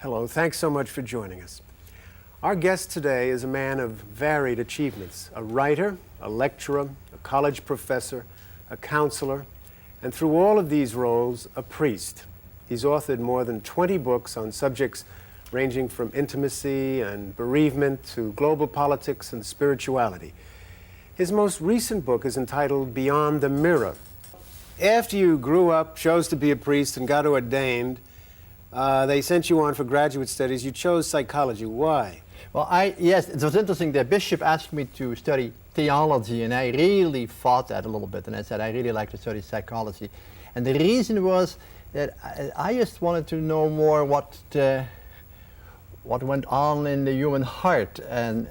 Hello, thanks so much for joining us. Our guest today is a man of varied achievements, a writer, a lecturer, a college professor, a counselor, and through all of these roles, a priest. He's authored more than 20 books on subjects ranging from intimacy and bereavement to global politics and spirituality. His most recent book is entitled Beyond the Mirror. After you grew up, chose to be a priest, and got ordained, they sent you on for graduate studies. You chose psychology. Why? Well, yes, it was interesting. The bishop asked me to study theology, and I really fought that a little bit. And I said, I really like to study psychology. And the reason was that I just wanted to know more what went on in the human heart. And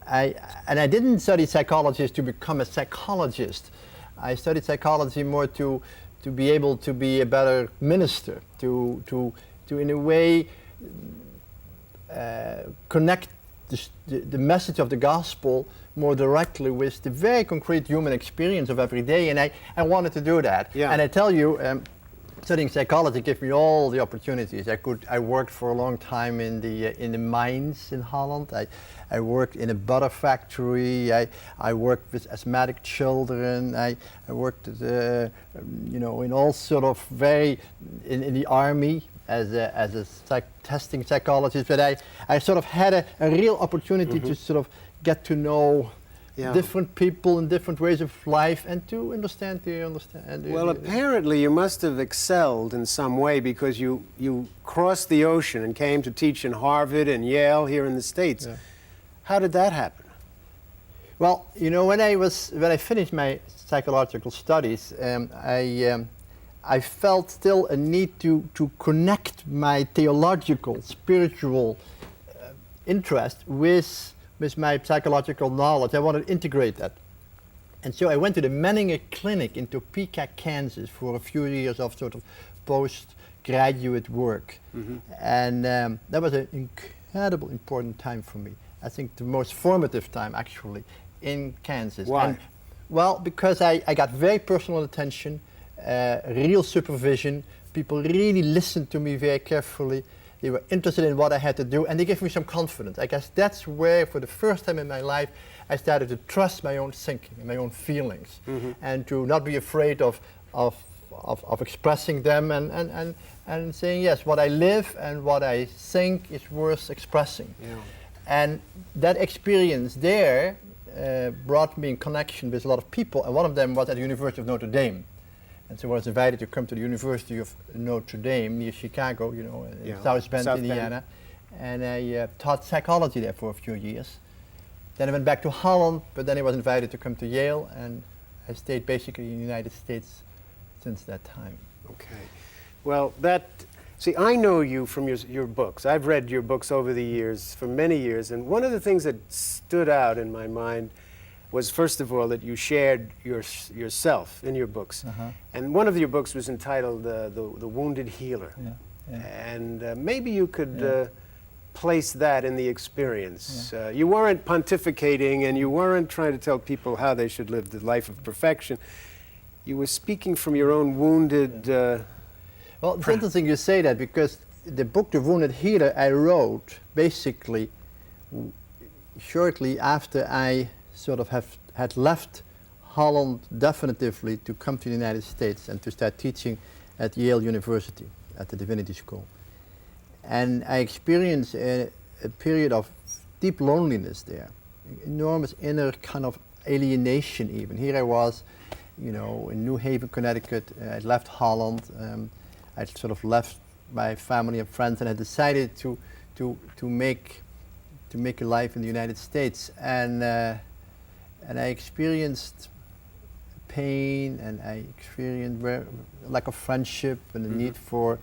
I didn't study psychology to become a psychologist. I studied psychology more to be able to be a better minister, to in a way connect the message of the gospel more directly with the very concrete human experience of every day, and I wanted to do that. Yeah. And I tell you, studying psychology gave me all the opportunities. I worked for a long time in the mines in Holland. I worked in a butter factory. I worked with asthmatic children. I worked in all sort of in the army as a testing psychologist. But I sort of had a real opportunity to sort of get to know different people and different ways of life, and to understand. Well, apparently you must have excelled in some way, because you crossed the ocean and came to teach in Harvard and Yale here in the States. Yeah. How did that happen? Well, when I finished my psychological studies, I felt still a need to connect my theological, spiritual interest with my psychological knowledge. I wanted to integrate that. And so I went to the Menninger Clinic in Topeka, Kansas for a few years of sort of postgraduate work. Mm-hmm. And that was an incredible important time for me. I think the most formative time actually in Kansas. Why? And, well, because I got very personal attention, real supervision. People really listened to me very carefully. They were interested in what I had to do, and they gave me some confidence. I guess that's where, for the first time in my life, I started to trust my own thinking and my own feelings, and to not be afraid of expressing them, and saying, yes, what I live and what I think is worth expressing. Yeah. And that experience there brought me in connection with a lot of people, and one of them was at the University of Notre Dame. And so I was invited to come to the University of Notre Dame near Chicago, in South Bend, Indiana. And I taught psychology there for a few years. Then I went back to Holland, but then I was invited to come to Yale, and I stayed basically in the United States since that time. Okay. Well, see, I know you from your books. I've read your books over the years, for many years, and one of the things that stood out in my mind was, first of all, that you shared yourself in your books. Uh-huh. And one of your books was entitled The Wounded Healer. Yeah. Yeah. And maybe you could place that in the experience. Yeah. You weren't pontificating, and you weren't trying to tell people how they should live the life of perfection. You were speaking from your own wounded... Well, it's interesting you say that, because the book, The Wounded Healer, I wrote basically shortly after I sort of had left Holland definitively to come to the United States and to start teaching at Yale University at the Divinity School. And I experienced a period of deep loneliness there, enormous inner kind of alienation even. Here I was, in New Haven, Connecticut. I'd left Holland. I'd sort of left my family and friends, and I decided to make a life in the United States. And I experienced pain, and I experienced lack of friendship and the need for,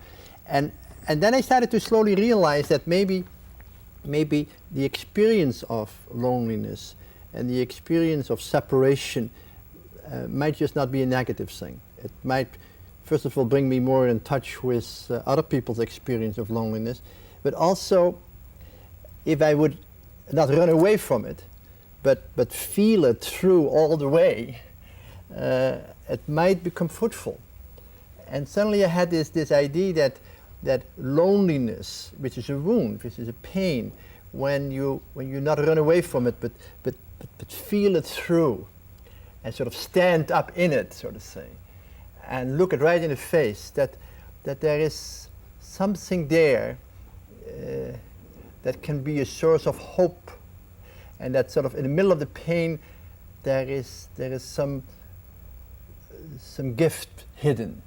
and then I started to slowly realize that maybe the experience of loneliness and the experience of separation might just not be a negative thing. It might, first of all, bring me more in touch with other people's experience of loneliness, but also, if I would not run away from it, but feel it through all the way, it might become fruitful. And suddenly I had this idea that that loneliness, which is a wound, which is a pain, when you not run away from it, but feel it through, and sort of stand up in it, so to say, and look it right in the face, that there is something there that can be a source of hope, and that sort of in the middle of the pain there is some gift hidden,